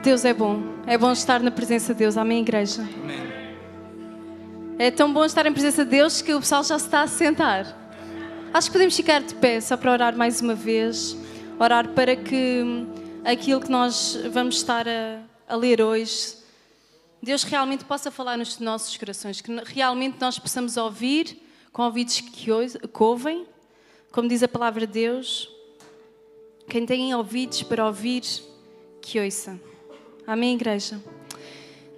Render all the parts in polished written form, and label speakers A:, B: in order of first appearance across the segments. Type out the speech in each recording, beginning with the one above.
A: Deus é bom estar na presença de Deus, amém, igreja?
B: Amém.
A: É tão bom estar em presença de Deus que o pessoal já se está a sentar. Acho que podemos ficar de pé só para orar mais uma vez, orar para que aquilo que nós vamos estar a ler hoje, Deus realmente possa falar nos nossos corações, que realmente nós possamos ouvir com ouvidos que ouvem, como diz a palavra de Deus, quem tem ouvidos para ouvir, que ouça. Amém, igreja?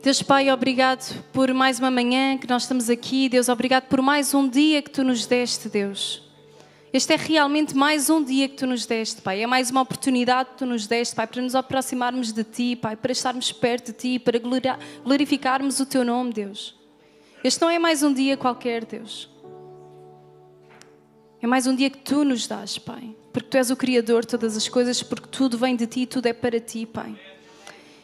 A: Deus Pai, obrigado por mais uma manhã que nós estamos aqui. Deus, obrigado por mais um dia que Tu nos deste, Deus. Este é realmente mais um dia que Tu nos deste, Pai. É mais uma oportunidade que Tu nos deste, Pai, para nos aproximarmos de Ti, Pai, para estarmos perto de Ti, para glorificarmos o Teu nome, Deus. Este não é mais um dia qualquer, Deus. É mais um dia que Tu nos dás, Pai. Porque Tu és o Criador de todas as coisas, porque tudo vem de Ti e tudo é para Ti, Pai.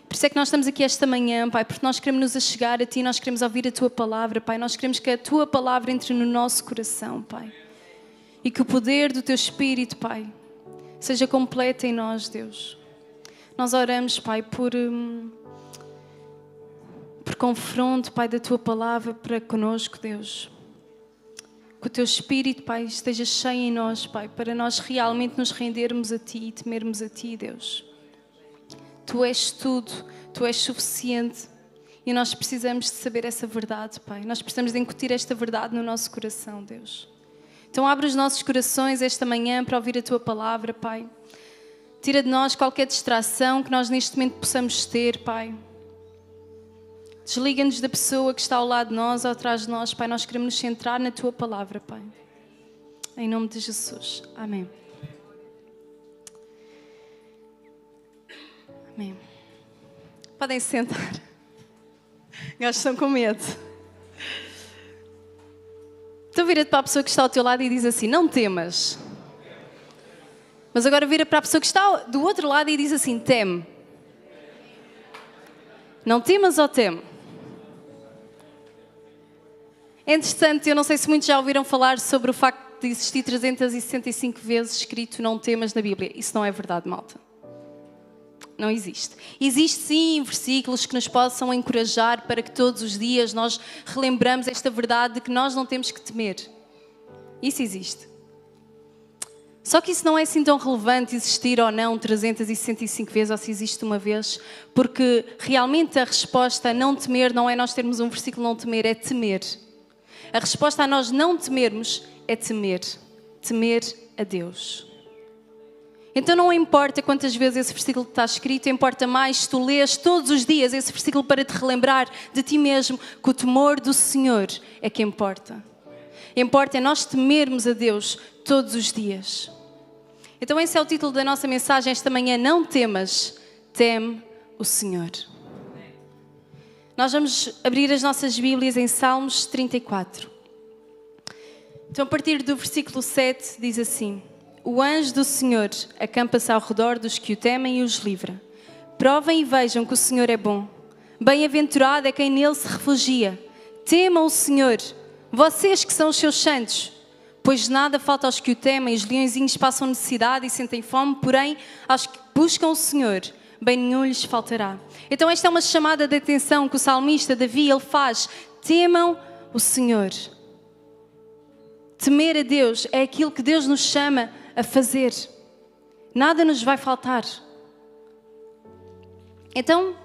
A: Por isso é que nós estamos aqui esta manhã, Pai, porque nós queremos nos achegar a Ti, nós queremos ouvir a Tua palavra, Pai. Nós queremos que a Tua palavra entre no nosso coração, Pai. E que o poder do Teu Espírito, Pai, seja completo em nós, Deus. Nós oramos, Pai, por confronto, Pai, da Tua palavra para conosco, Deus. Que o Teu Espírito, Pai, esteja cheio em nós, Pai, para nós realmente nos rendermos a Ti e temermos a Ti, Deus. Tu és tudo, Tu és suficiente e nós precisamos de saber essa verdade, Pai. Nós precisamos de incutir esta verdade no nosso coração, Deus. Então abre os nossos corações esta manhã para ouvir a Tua palavra, Pai. Tira de nós qualquer distração que nós neste momento possamos ter, Pai. Desliga-nos da pessoa que está ao lado de nós ou atrás de nós, Pai. Nós queremos nos centrar na Tua palavra, Pai. Em nome de Jesus. Amém. Amém. Podem sentar. Gajos estão com medo. Então vira-te para a pessoa que está ao teu lado e diz assim, não temas. Mas agora vira para a pessoa que está do outro lado e diz assim, teme. Não temas ou teme? Entretanto, eu não sei se muitos já ouviram falar sobre o facto de existir 365 vezes escrito não temas na Bíblia. Isso não é verdade, malta. Não existe. Existe sim versículos que nos possam encorajar para que todos os dias nós relembramos esta verdade de que nós não temos que temer. Isso existe. Só que isso não é assim tão relevante existir ou não 365 vezes ou se existe uma vez, porque realmente a resposta a não temer não é nós termos um versículo não temer, é temer. A resposta a nós não temermos é temer. Temer a Deus. Então não importa quantas vezes esse versículo está escrito, importa mais se tu lês todos os dias esse versículo para te relembrar de ti mesmo, que o temor do Senhor é que importa. Importa é nós temermos a Deus todos os dias. Então esse é o título da nossa mensagem esta manhã, não temas, teme o Senhor. Nós vamos abrir as nossas Bíblias em Salmos 34. Então a partir do versículo 7 diz assim: o anjo do Senhor acampa-se ao redor dos que o temem e os livra. Provem e vejam que o Senhor é bom. Bem-aventurado é quem nele se refugia. Temam o Senhor, vocês que são os seus santos. Pois nada falta aos que o temem, os leõezinhos passam necessidade e sentem fome, porém, aos que buscam o Senhor, bem nenhum lhes faltará. Então esta é uma chamada de atenção que o salmista Davi ele faz. Temam o Senhor. Temer a Deus é aquilo que Deus nos chama a fazer. Nada nos vai faltar. Então,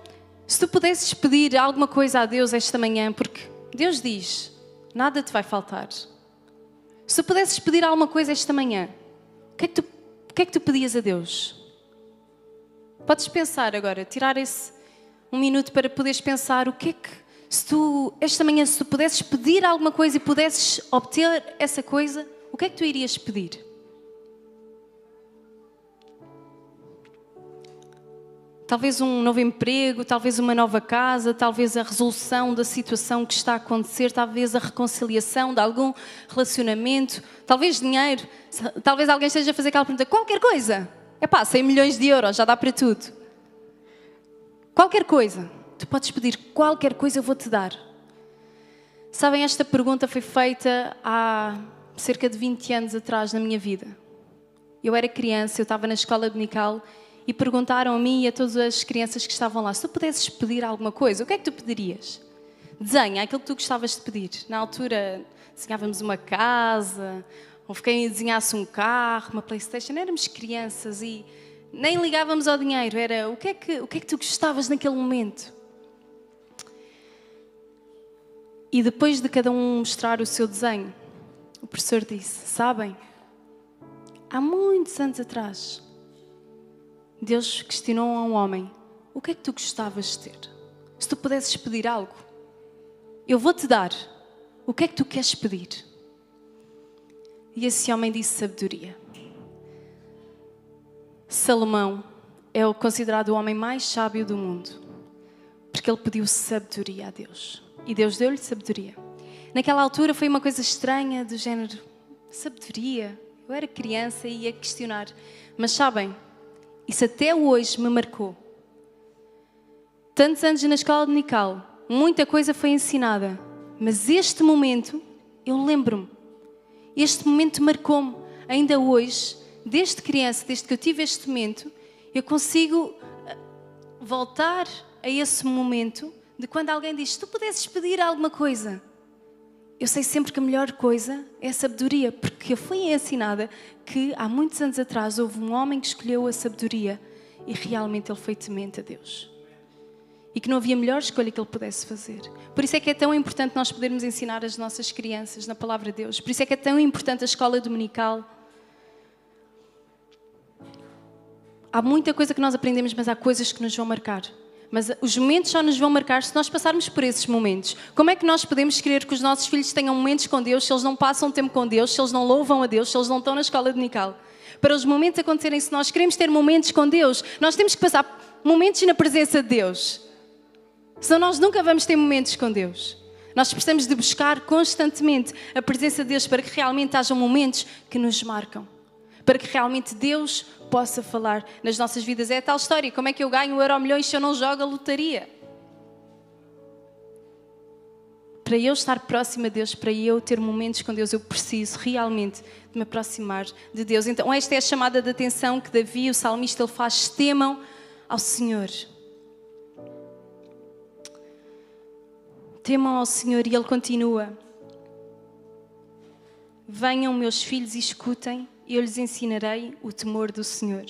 A: se tu pudesses pedir alguma coisa a Deus esta manhã, porque Deus diz, nada te vai faltar. Se tu pudesses pedir alguma coisa esta manhã, o que é que tu pedias a Deus? Podes pensar agora, tirar um minuto para poderes pensar o que é que, esta manhã, se tu pudesses pedir alguma coisa e pudesses obter essa coisa, o que é que tu irias pedir? Talvez um novo emprego, talvez uma nova casa, talvez a resolução da situação que está a acontecer, talvez a reconciliação de algum relacionamento, talvez dinheiro, talvez alguém esteja a fazer aquela pergunta, qualquer coisa. 100 milhões de euros, já dá para tudo. Qualquer coisa. Tu podes pedir qualquer coisa, eu vou-te dar. Sabem, esta pergunta foi feita há cerca de 20 anos atrás na minha vida. Eu era criança, eu estava na escola dominical e perguntaram a mim e a todas as crianças que estavam lá: se tu pudesses pedir alguma coisa, o que é que tu pedirias? Desenha aquilo que tu gostavas de pedir. Na altura desenhávamos uma casa, ou quem desenhasse um carro, uma PlayStation. Éramos crianças e nem ligávamos ao dinheiro. Era o que é que tu gostavas naquele momento? E depois de cada um mostrar o seu desenho, o professor disse: sabem, há muitos anos atrás, Deus questionou a um homem: o que é que tu gostavas de ter? Se tu pudesses pedir algo, eu vou-te dar. O que é que tu queres pedir? E esse homem disse: sabedoria. Salomão é o considerado o homem mais sábio do mundo, porque ele pediu sabedoria a Deus. E Deus deu-lhe sabedoria. Naquela altura foi uma coisa estranha, do género: sabedoria? Eu era criança e ia questionar. Mas sabem, isso até hoje me marcou. Tantos anos na escola dominical, muita coisa foi ensinada, mas este momento, eu lembro-me. Este momento marcou-me. Ainda hoje, desde criança, desde que eu tive este momento, eu consigo voltar a esse momento de quando alguém diz: se tu pudesses pedir alguma coisa. Eu sei sempre que a melhor coisa é a sabedoria, porque eu fui ensinada que há muitos anos atrás houve um homem que escolheu a sabedoria e realmente ele foi temente a Deus. E que não havia melhor escolha que ele pudesse fazer. Por isso é que é tão importante nós podermos ensinar as nossas crianças na palavra de Deus. Por isso é que é tão importante a escola dominical. Há muita coisa que nós aprendemos, mas há coisas que nos vão marcar. Mas os momentos só nos vão marcar se nós passarmos por esses momentos. Como é que nós podemos querer que os nossos filhos tenham momentos com Deus se eles não passam tempo com Deus, se eles não louvam a Deus, se eles não estão na escola dominical? Para os momentos acontecerem, se nós queremos ter momentos com Deus, nós temos que passar momentos na presença de Deus. Senão nós nunca vamos ter momentos com Deus. Nós precisamos de buscar constantemente a presença de Deus para que realmente hajam momentos que nos marcam. Para que realmente Deus possa falar nas nossas vidas. É a tal história: como é que eu ganho o Euromilhões se eu não jogo a lotaria? Para eu estar próxima de Deus, para eu ter momentos com Deus, eu preciso realmente de me aproximar de Deus. Então esta é a chamada de atenção que Davi, o salmista, ele faz: temam ao Senhor. Temam ao Senhor. E ele continua: venham meus filhos e escutem, e eu lhes ensinarei o temor do Senhor.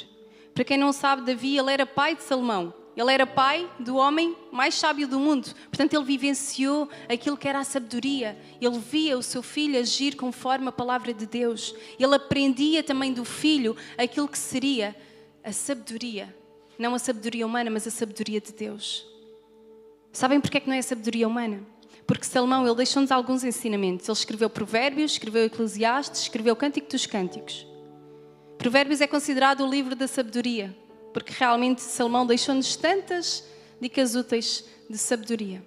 A: Para quem não sabe, Davi, ele era pai de Salomão. Ele era pai do homem mais sábio do mundo. Portanto, ele vivenciou aquilo que era a sabedoria. Ele via o seu filho agir conforme a palavra de Deus. Ele aprendia também do filho aquilo que seria a sabedoria. Não a sabedoria humana, mas a sabedoria de Deus. Sabem porque é que não é a sabedoria humana? Porque Salomão, ele deixou-nos alguns ensinamentos. Ele escreveu Provérbios, escreveu Eclesiastes, escreveu Cântico dos Cânticos. Provérbios é considerado o livro da sabedoria, porque realmente Salomão deixou-nos tantas dicas úteis de sabedoria.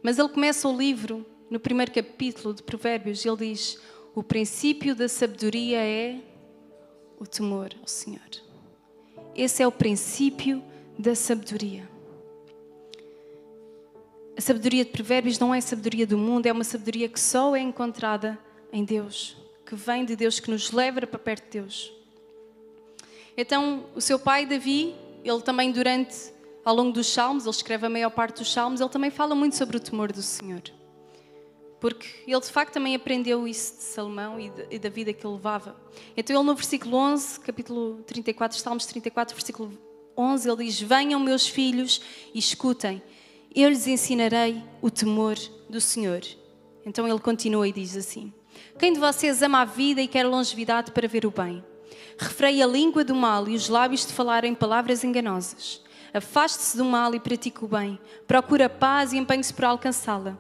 A: Mas ele começa o livro, no primeiro capítulo de Provérbios, ele diz: o princípio da sabedoria é o temor ao Senhor. Esse é o princípio da sabedoria. A sabedoria de Provérbios não é a sabedoria do mundo, é uma sabedoria que só é encontrada em Deus, que vem de Deus, que nos leva para perto de Deus. Então, o seu pai, Davi, ele também ao longo dos Salmos, ele escreve a maior parte dos Salmos, ele também fala muito sobre o temor do Senhor. Porque ele, de facto, também aprendeu isso de Salomão e da vida que ele levava. Então, ele no versículo 11, capítulo 34, Salmos 34, versículo 11, ele diz: venham meus filhos e escutem, eu lhes ensinarei o temor do Senhor. Então ele continua e diz assim: quem de vocês ama a vida e quer longevidade para ver o bem? Refreie a língua do mal e os lábios de falarem palavras enganosas. Afaste-se do mal e pratique o bem. Procure a paz e empenhe-se por alcançá-la.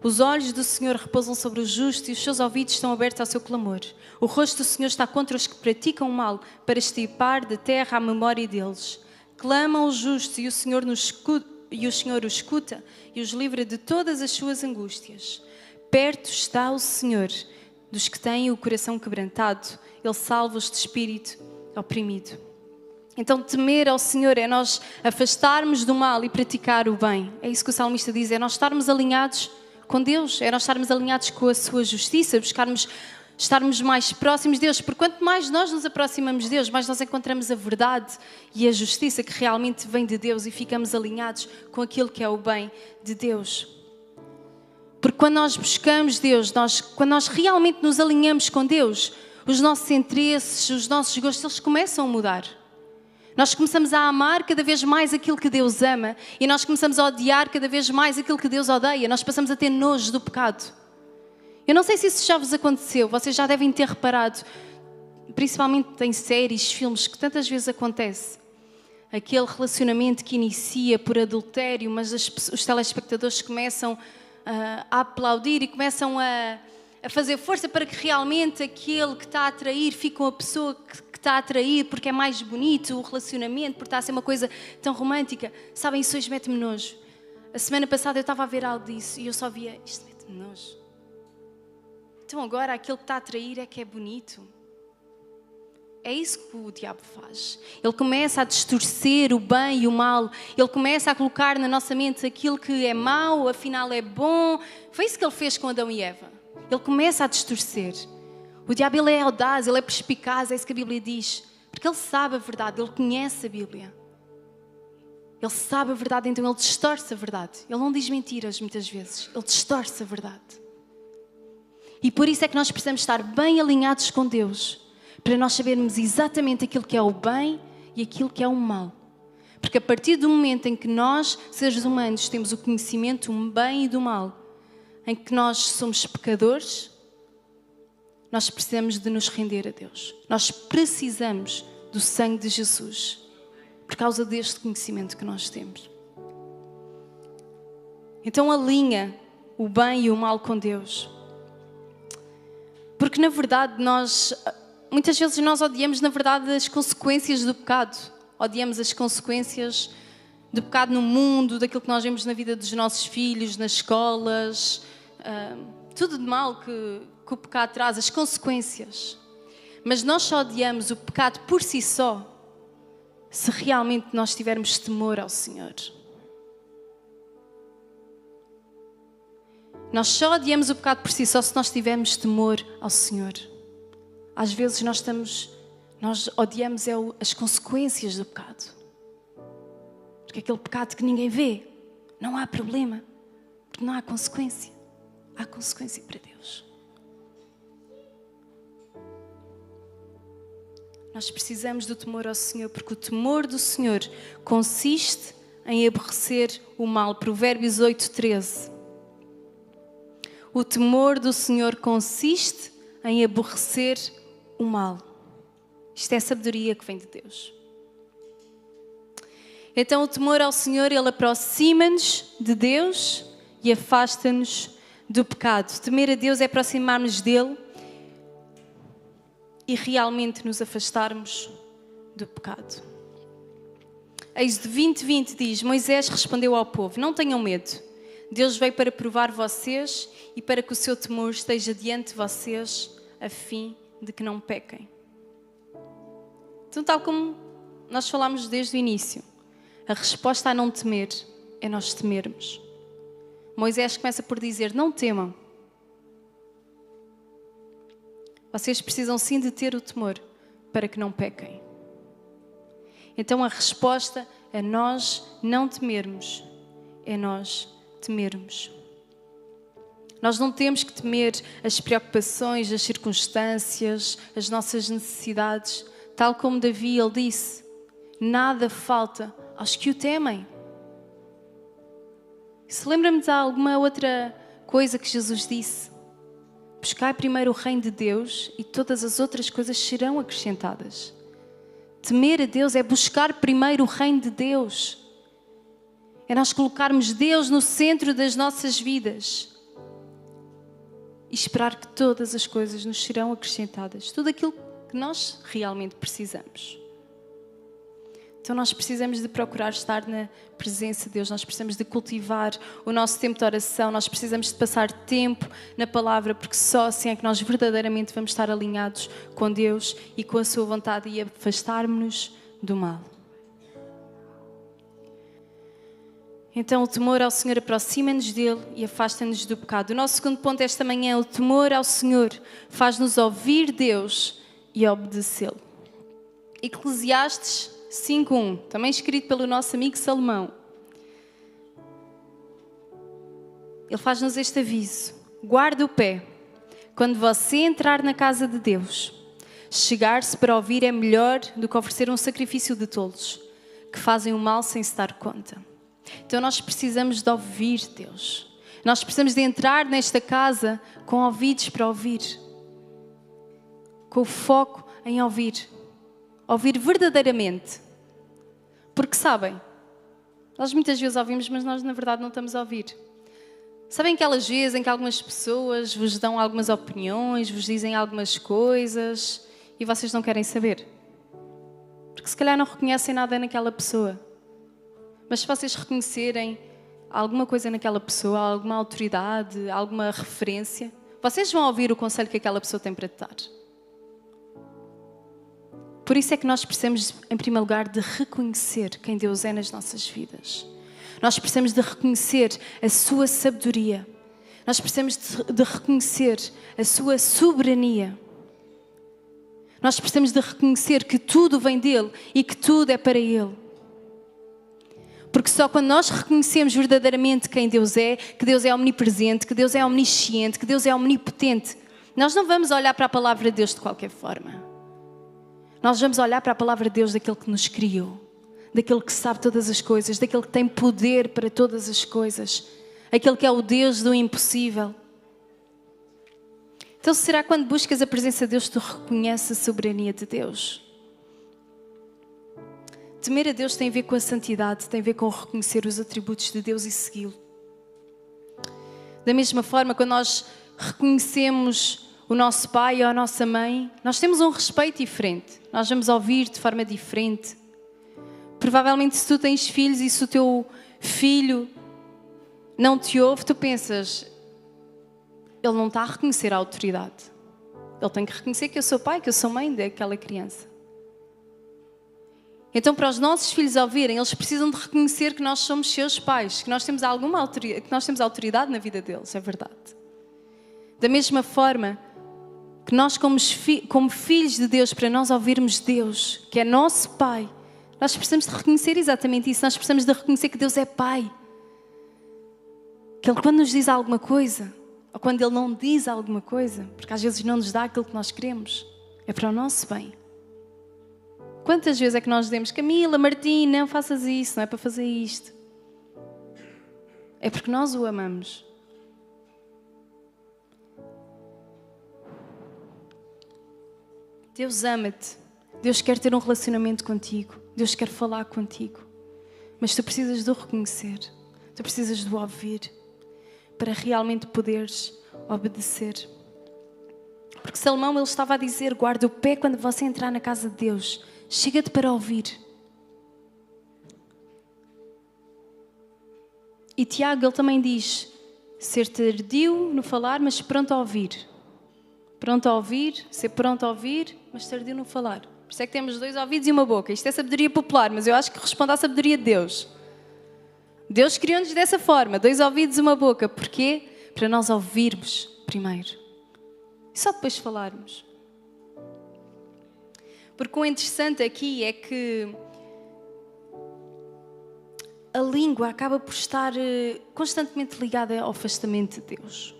A: Os olhos do Senhor repousam sobre os justos e os seus ouvidos estão abertos ao seu clamor. O rosto do Senhor está contra os que praticam o mal, para extirpar da terra a memória deles. Clamam os justos e o Senhor o escuta e os livra de todas as suas angústias. Perto está o Senhor dos que têm o coração quebrantado. Ele salva-os de espírito oprimido. Então, temer ao Senhor é nós afastarmos do mal e praticar o bem. É isso que o salmista diz, é nós estarmos alinhados com Deus, é nós estarmos alinhados com a sua justiça, buscarmos estarmos mais próximos de Deus, porque quanto mais nós nos aproximamos de Deus, mais nós encontramos a verdade e a justiça que realmente vem de Deus e ficamos alinhados com aquilo que é o bem de Deus. Porque quando nós buscamos Deus, quando nós realmente nos alinhamos com Deus, os nossos interesses, os nossos gostos, eles começam a mudar. Nós começamos a amar cada vez mais aquilo que Deus ama e nós começamos a odiar cada vez mais aquilo que Deus odeia. Nós passamos a ter nojo do pecado. Eu não sei se isso já vos aconteceu, vocês já devem ter reparado, principalmente em séries, filmes, que tantas vezes acontece. Aquele relacionamento que inicia por adultério, mas os telespectadores começam a aplaudir e começam a fazer força para que realmente aquele que está a atrair fique com a pessoa que está a atrair, porque é mais bonito o relacionamento, porque está a ser uma coisa tão romântica. Sabem, isso hoje mete-me nojo. A semana passada eu estava a ver algo disso e eu só via, isto mete-me nojo. Então agora aquele que está a atrair é que é bonito. É isso que o diabo faz. Ele começa a distorcer o bem e o mal. Ele começa a colocar na nossa mente aquilo que é mau, afinal é bom. Foi isso que ele fez com Adão e Eva. Ele começa a distorcer. O diabo, ele é audaz, ele é perspicaz, é isso que a Bíblia diz. Porque ele sabe a verdade, ele conhece a Bíblia. Ele sabe a verdade, então ele distorce a verdade. Ele não diz mentiras muitas vezes, ele distorce a verdade. E por isso é que nós precisamos estar bem alinhados com Deus, para nós sabermos exatamente aquilo que é o bem e aquilo que é o mal. Porque a partir do momento em que nós, seres humanos, temos o conhecimento do bem e do mal, em que nós somos pecadores, nós precisamos de nos render a Deus. Nós precisamos do sangue de Jesus, por causa deste conhecimento que nós temos. Então alinha o bem e o mal com Deus. Porque na verdade muitas vezes nós odiamos na verdade as consequências do pecado. Odiamos as consequências do pecado no mundo, daquilo que nós vemos na vida dos nossos filhos, nas escolas, tudo de mal que o pecado traz, as consequências. Mas nós só odiamos o pecado por si só, se realmente nós tivermos temor ao Senhor. Nós só odiamos o pecado por si só se nós tivermos temor ao Senhor. Às vezes nós odiamos as consequências do pecado. Porque aquele pecado que ninguém vê, não há problema, porque não há consequência. Há consequência para Deus. Nós precisamos do temor ao Senhor, porque o temor do Senhor consiste em aborrecer o mal. Provérbios 8:13. O temor do Senhor consiste em aborrecer o mal. Isto é a sabedoria que vem de Deus. Então o temor ao Senhor, ele aproxima-nos de Deus e afasta-nos do pecado. Temer a Deus é aproximar-nos dele e realmente nos afastarmos do pecado. Êxodo 20:20 diz: Moisés respondeu ao povo: Não tenham medo. Deus veio para provar vocês e para que o seu temor esteja diante de vocês, a fim de que não pequem. Então, tal como nós falámos desde o início, a resposta a não temer é nós temermos. Moisés começa por dizer: não temam. Vocês precisam sim de ter o temor para que não pequem. Então a resposta a nós não temermos é nós temermos. Nós não temos que temer as preocupações, as circunstâncias, as nossas necessidades. Tal como Davi, ele disse: nada falta aos que o temem. Se lembra-me de alguma outra coisa que Jesus disse: buscai primeiro o reino de Deus e todas as outras coisas serão acrescentadas. Temer a Deus é buscar primeiro o reino de Deus. É nós colocarmos Deus no centro das nossas vidas e esperar que todas as coisas nos serão acrescentadas. Tudo aquilo que nós realmente precisamos. Então nós precisamos de procurar estar na presença de Deus, nós precisamos de cultivar o nosso tempo de oração, nós precisamos de passar tempo na palavra, porque só assim é que nós verdadeiramente vamos estar alinhados com Deus e com a sua vontade e afastarmos-nos do mal. Então o temor ao Senhor aproxima-nos dele e afasta-nos do pecado. O nosso segundo ponto esta manhã, o temor ao Senhor faz-nos ouvir Deus e obedecê-lo. Eclesiastes 5:1, também escrito pelo nosso amigo Salomão. Ele faz-nos este aviso: guarda o pé. Quando você entrar na casa de Deus, chegar-se para ouvir é melhor do que oferecer um sacrifício de tolos, que fazem o mal sem se dar conta. Então nós precisamos de ouvir Deus. Nós precisamos de entrar nesta casa com ouvidos para ouvir. Com o foco em ouvir. Ouvir verdadeiramente. Porque sabem, nós muitas vezes ouvimos, mas nós na verdade não estamos a ouvir. Sabem aquelas vezes em que algumas pessoas vos dão algumas opiniões, vos dizem algumas coisas e vocês não querem saber? Porque se calhar não reconhecem nada naquela pessoa. Mas se vocês reconhecerem alguma coisa naquela pessoa, alguma autoridade, alguma referência, vocês vão ouvir o conselho que aquela pessoa tem para te dar. Por isso é que nós precisamos, em primeiro lugar, de reconhecer quem Deus é nas nossas vidas. Nós precisamos de reconhecer a sua sabedoria. Nós precisamos de reconhecer a sua soberania. Nós precisamos de reconhecer que tudo vem dele e que tudo é para ele. Porque só quando nós reconhecemos verdadeiramente quem Deus é, que Deus é omnipresente, que Deus é omnisciente, que Deus é omnipotente, nós não vamos olhar para a palavra de Deus de qualquer forma. Nós vamos olhar para a palavra de Deus daquele que nos criou, daquele que sabe todas as coisas, daquele que tem poder para todas as coisas, aquele que é o Deus do impossível. Então será que quando buscas a presença de Deus tu reconheces a soberania de Deus? Temer a Deus tem a ver com a santidade, tem a ver com reconhecer os atributos de Deus e segui-lo. Da mesma forma, quando nós reconhecemos o nosso pai ou a nossa mãe, nós temos um respeito diferente. Nós vamos ouvir de forma diferente. Provavelmente se tu tens filhos e se o teu filho não te ouve, tu pensas, ele não está a reconhecer a autoridade. Ele tem que reconhecer que eu sou pai, que eu sou mãe daquela criança. Então, para os nossos filhos ouvirem, eles precisam de reconhecer que nós somos seus pais, que nós temos alguma autoridade, que nós temos autoridade na vida deles, é verdade. Da mesma forma que nós, como filhos de Deus, para nós ouvirmos Deus, que é nosso Pai, nós precisamos de reconhecer exatamente isso. Nós precisamos de reconhecer que Deus é Pai. Que Ele, quando nos diz alguma coisa, ou quando Ele não diz alguma coisa, porque às vezes não nos dá aquilo que nós queremos, é para o nosso bem. Quantas vezes é que nós dizemos, Camila, Martim, não faças isso, não é para fazer isto. É porque nós o amamos. Deus ama-te. Deus quer ter um relacionamento contigo. Deus quer falar contigo. Mas tu precisas de o reconhecer. Tu precisas de o ouvir. Para realmente poderes obedecer. Porque Salomão, ele estava a dizer, guarda o pé quando você entrar na casa de Deus. Chega-te para ouvir. E Tiago, ele também diz, ser tardio no falar, mas pronto a ouvir. Pronto a ouvir, ser pronto a ouvir, mas tardio no falar. Por isso é que temos 2 ouvidos e uma boca. Isto é sabedoria popular, mas eu acho que responde à sabedoria de Deus. Deus criou-nos dessa forma, 2 ouvidos e uma boca. Porquê? Para nós ouvirmos primeiro. E só depois falarmos. Porque o interessante aqui é que a língua acaba por estar constantemente ligada ao afastamento de Deus.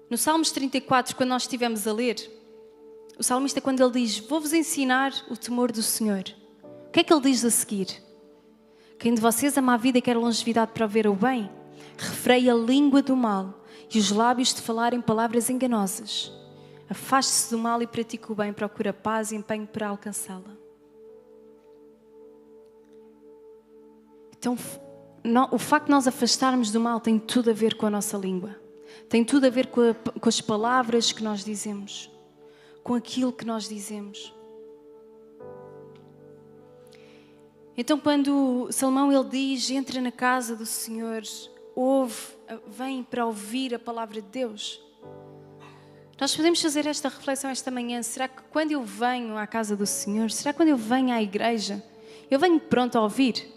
A: No Salmos 34, quando nós estivemos a ler, o salmista, quando ele diz, vou-vos ensinar o temor do Senhor. O que é que ele diz a seguir? Quem de vocês ama a vida e quer longevidade para ver o bem, refreia a língua do mal e os lábios de falarem palavras enganosas. Afaste-se do mal e pratique o bem, procura paz e empenhe para alcançá-la. Então, o facto de nós afastarmos do mal tem tudo a ver com a nossa língua. Tem tudo a ver com as palavras que nós dizemos. Com aquilo que nós dizemos. Então, quando Salomão ele diz, entra na casa do Senhor, vem para ouvir a palavra de Deus. Nós podemos fazer esta reflexão esta manhã. Será que quando eu venho à casa do Senhor, será que quando eu venho à igreja, eu venho pronto a ouvir?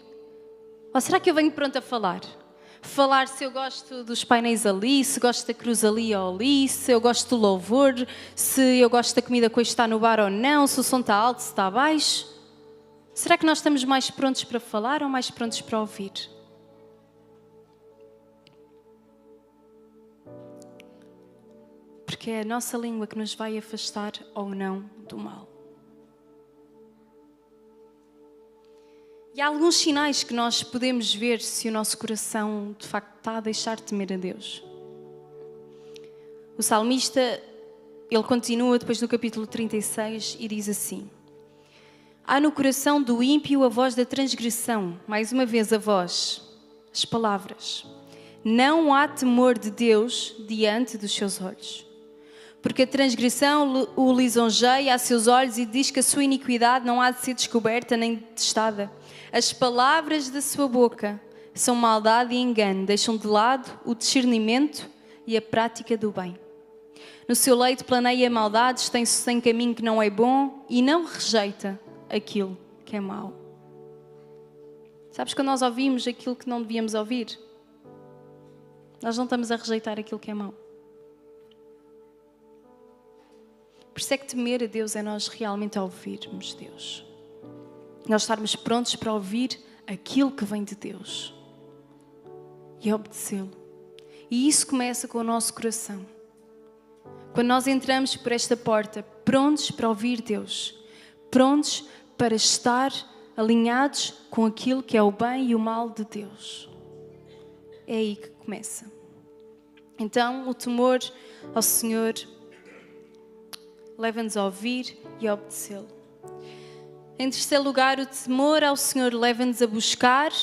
A: Ou será que eu venho pronto a falar? Falar se eu gosto dos painéis ali, se gosto da cruz ali ou ali, se eu gosto do louvor, se eu gosto da comida que hoje está no bar ou não, se o som está alto, se está baixo. Será que nós estamos mais prontos para falar ou mais prontos para ouvir? Porque é a nossa língua que nos vai afastar ou não do mal. E há alguns sinais que nós podemos ver se o nosso coração de facto está a deixar de temer a Deus. O salmista, ele continua depois no capítulo 36 e diz assim: há no coração do ímpio a voz da transgressão, mais uma vez a voz, as palavras. Não há temor de Deus diante dos seus olhos. Porque a transgressão o lisonjeia a seus olhos e diz que a sua iniquidade não há de ser descoberta nem detestada. As palavras da sua boca são maldade e engano, deixam de lado o discernimento e a prática do bem. No seu leito planeia maldades, tem-se em caminho que não é bom e não rejeita aquilo que é mau. Sabes, quando nós ouvimos aquilo que não devíamos ouvir, nós não estamos a rejeitar aquilo que é mau. Por isso é que temer a Deus é nós realmente ouvirmos Deus. Nós estarmos prontos para ouvir aquilo que vem de Deus e obedecê-lo. E isso começa com o nosso coração. Quando nós entramos por esta porta, prontos para ouvir Deus, prontos para estar alinhados com aquilo que é o bem e o mal de Deus. É aí que começa. Então, o temor ao Senhor leva-nos a ouvir e a obedecê-lo. Em terceiro lugar, o temor ao Senhor leva-nos a buscar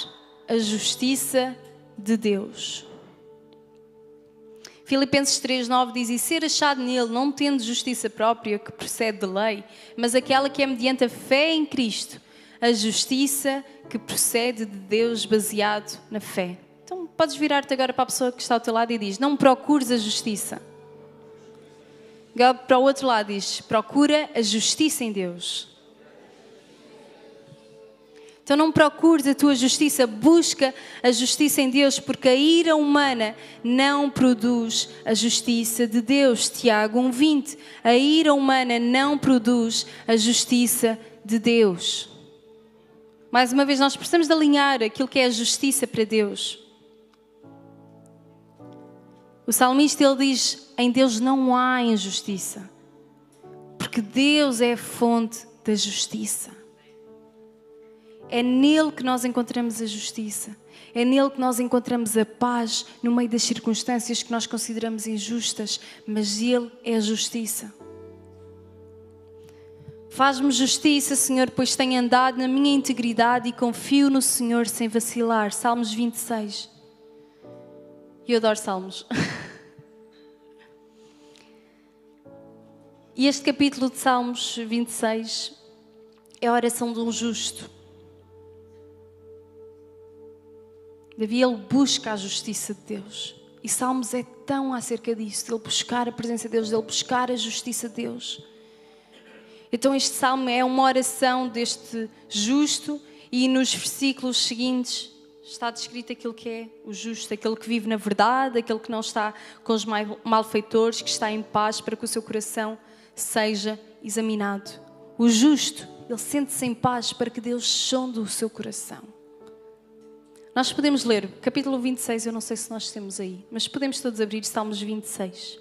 A: a justiça de Deus. Filipenses 3:9 diz: e ser achado nele, não tendo justiça própria que procede de lei, mas aquela que é mediante a fé em Cristo, a justiça que procede de Deus baseado na fé. Então podes virar-te agora para a pessoa que está ao teu lado e diz: não procures a justiça. Agora para o outro lado diz: procura a justiça em Deus. Então não procures a tua justiça, busca a justiça em Deus, porque a ira humana não produz a justiça de Deus. Tiago 1:20. A ira humana não produz a justiça de Deus. Mais uma vez, nós precisamos de alinhar aquilo que é a justiça para Deus. O salmista, ele diz: em Deus não há injustiça, porque Deus é a fonte da justiça. É nele que nós encontramos a justiça. É nele que nós encontramos a paz no meio das circunstâncias que nós consideramos injustas. Mas ele é a justiça. Faz-me justiça, Senhor, pois tenho andado na minha integridade e confio no Senhor sem vacilar. Salmos 26. Eu adoro Salmos. E este capítulo de Salmos 26 é a oração de um justo. Davi, ele busca a justiça de Deus. E Salmos é tão acerca disso, de ele buscar a presença de Deus, de ele buscar a justiça de Deus. Então este Salmo é uma oração deste justo e nos versículos seguintes está descrito aquilo que é o justo, aquele que vive na verdade, aquele que não está com os malfeitores, que está em paz para que o seu coração seja examinado. O justo, ele sente-se em paz para que Deus sonde o seu coração. Nós podemos ler capítulo 26, eu não sei se nós temos aí, mas podemos todos abrir Salmos 26.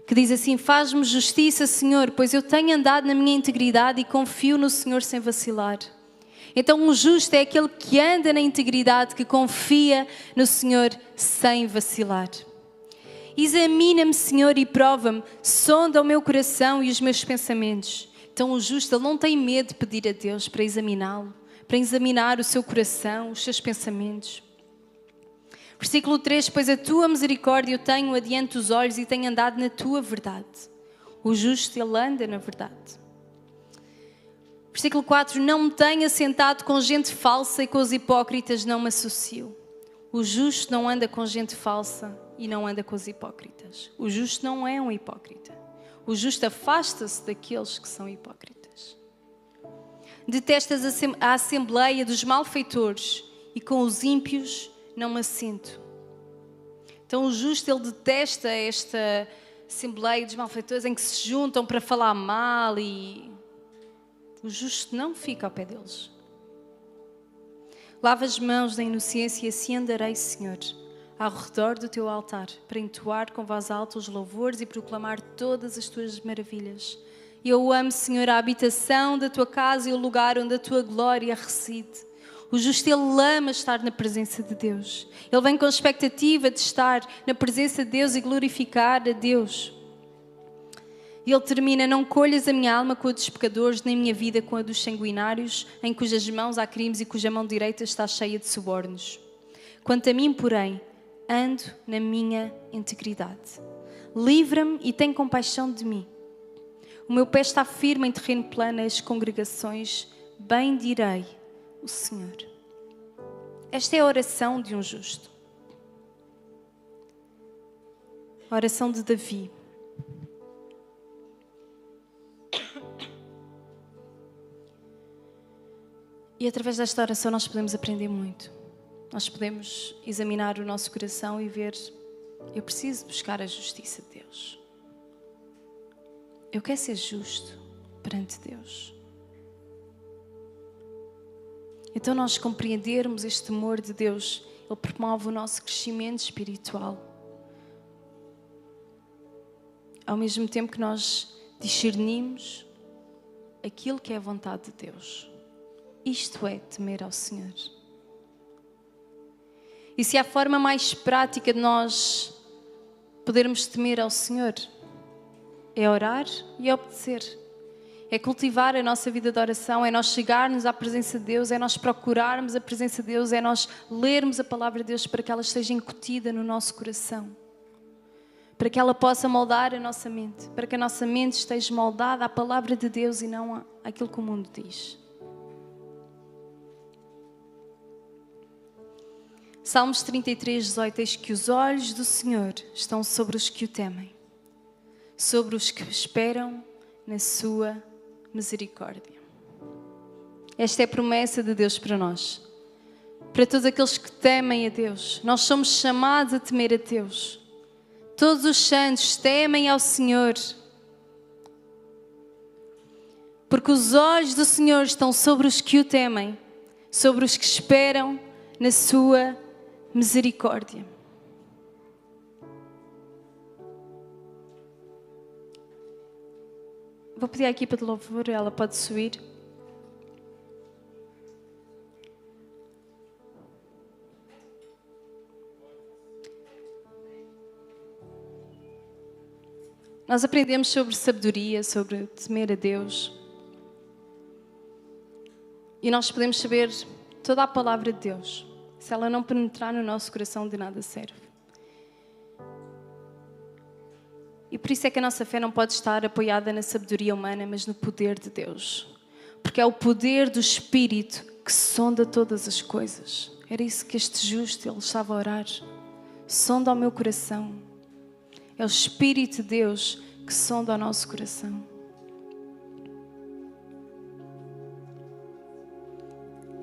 A: Que diz assim: faz-me justiça, Senhor, pois eu tenho andado na minha integridade e confio no Senhor sem vacilar. Então um justo é aquele que anda na integridade, que confia no Senhor sem vacilar. Examina-me, Senhor, e prova-me, sonda o meu coração e os meus pensamentos. Então o justo, ele não tem medo de pedir a Deus para examiná-lo, para examinar o seu coração, os seus pensamentos. Versículo 3, pois a tua misericórdia eu tenho adiante dos olhos e tenho andado na tua verdade. O justo, ele anda na verdade. Versículo 4, não me tenho assentado com gente falsa e com os hipócritas não me associo. O justo não anda com gente falsa e não anda com os hipócritas. O justo não é um hipócrita. O justo afasta-se daqueles que são hipócritas. Detestas a assembleia dos malfeitores e com os ímpios não me assento. Então o justo, ele detesta esta assembleia dos malfeitores em que se juntam para falar mal, e o justo não fica ao pé deles. Lava as mãos da inocência e assim andarei, Senhor, ao redor do teu altar, para entoar com voz alta os louvores e proclamar todas as tuas maravilhas. Eu amo, Senhor, a habitação da tua casa e o lugar onde a tua glória reside. O justo, ele ama estar na presença de Deus. Ele vem com a expectativa de estar na presença de Deus e glorificar a Deus. E ele termina: não colhas a minha alma com a dos pecadores, nem a minha vida com a dos sanguinários, em cujas mãos há crimes e cuja mão direita está cheia de subornos. Quanto a mim, porém, ando na minha integridade. Livra-me e tem compaixão de mim. O meu pé está firme em terreno plano, as congregações bendirei o Senhor. Esta é a oração de um justo. A oração de Davi. E através desta oração nós podemos aprender muito. Nós podemos examinar o nosso coração e ver: eu preciso buscar a justiça de Deus. Eu quero ser justo perante Deus. Então nós compreendermos este temor de Deus, Ele promove o nosso crescimento espiritual. Ao mesmo tempo que nós discernimos aquilo que é a vontade de Deus. Isto é temer ao Senhor. E se há forma mais prática de nós podermos temer ao Senhor, é orar e obedecer. É cultivar a nossa vida de oração, é nós chegarmos à presença de Deus, é nós procurarmos a presença de Deus, é nós lermos a palavra de Deus para que ela esteja incutida no nosso coração. Para que ela possa moldar a nossa mente, para que a nossa mente esteja moldada à palavra de Deus e não àquilo que o mundo diz. Salmos 33:18 diz que os olhos do Senhor estão sobre os que o temem, sobre os que esperam na sua misericórdia. Esta é a promessa de Deus para nós, para todos aqueles que temem a Deus. Nós somos chamados a temer a Deus. Todos os santos temem ao Senhor, porque os olhos do Senhor estão sobre os que o temem, sobre os que esperam na sua misericórdia. Vou pedir à equipa de louvor, ela pode subir. Nós aprendemos sobre sabedoria, sobre temer a Deus. E nós podemos saber toda a palavra de Deus. Se ela não penetrar no nosso coração, de nada serve. E por isso é que a nossa fé não pode estar apoiada na sabedoria humana, mas no poder de Deus. Porque é o poder do Espírito que sonda todas as coisas. Era isso que este justo, ele estava a orar. Sonda o meu coração. É o Espírito de Deus que sonda o nosso coração.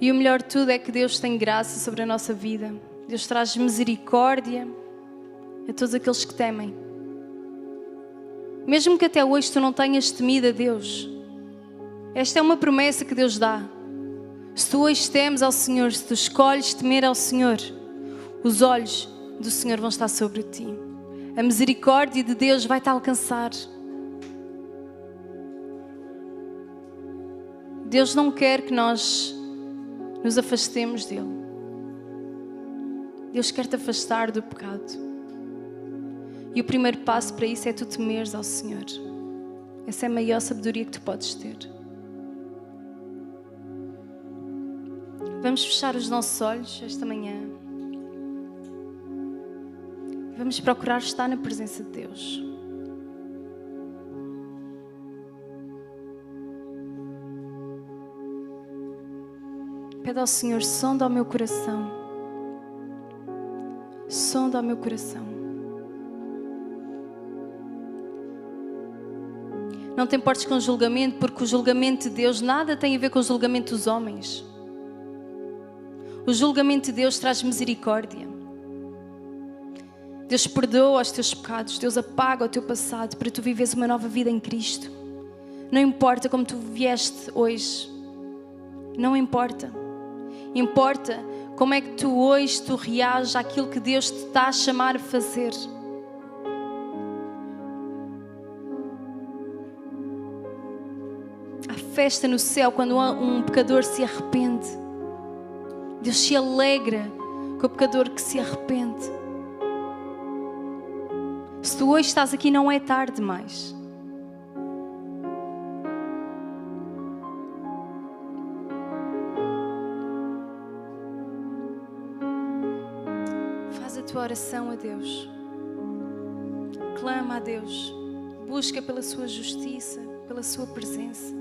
A: E o melhor de tudo é que Deus tem graça sobre a nossa vida. Deus traz misericórdia a todos aqueles que temem. Mesmo que até hoje tu não tenhas temido a Deus, esta é uma promessa que Deus dá. Se tu hoje temes ao Senhor, se tu escolhes temer ao Senhor, os olhos do Senhor vão estar sobre ti. A misericórdia de Deus vai te alcançar. Deus não quer que nós nos afastemos dele. Deus quer te afastar do pecado. E o primeiro passo para isso é tu temeres ao Senhor. Essa é a maior sabedoria que tu podes ter. Vamos fechar os nossos olhos esta manhã. Vamos procurar estar na presença de Deus. Pede ao Senhor, sonda o meu coração. Sonda o meu coração. Não te importes com o julgamento, porque o julgamento de Deus nada tem a ver com o julgamento dos homens. O julgamento de Deus traz misericórdia. Deus perdoa os teus pecados. Deus apaga o teu passado para tu viveres uma nova vida em Cristo. Não importa como tu vieste hoje. Não importa. Importa como é que tu hoje reages àquilo que Deus te está a chamar a fazer. Há festa no céu quando um pecador se arrepende. Deus se alegra com o pecador que se arrepende. Se tu hoje estás aqui, não é tarde demais. Faz a tua oração a Deus. Clama a Deus. Busca pela sua justiça, pela sua presença.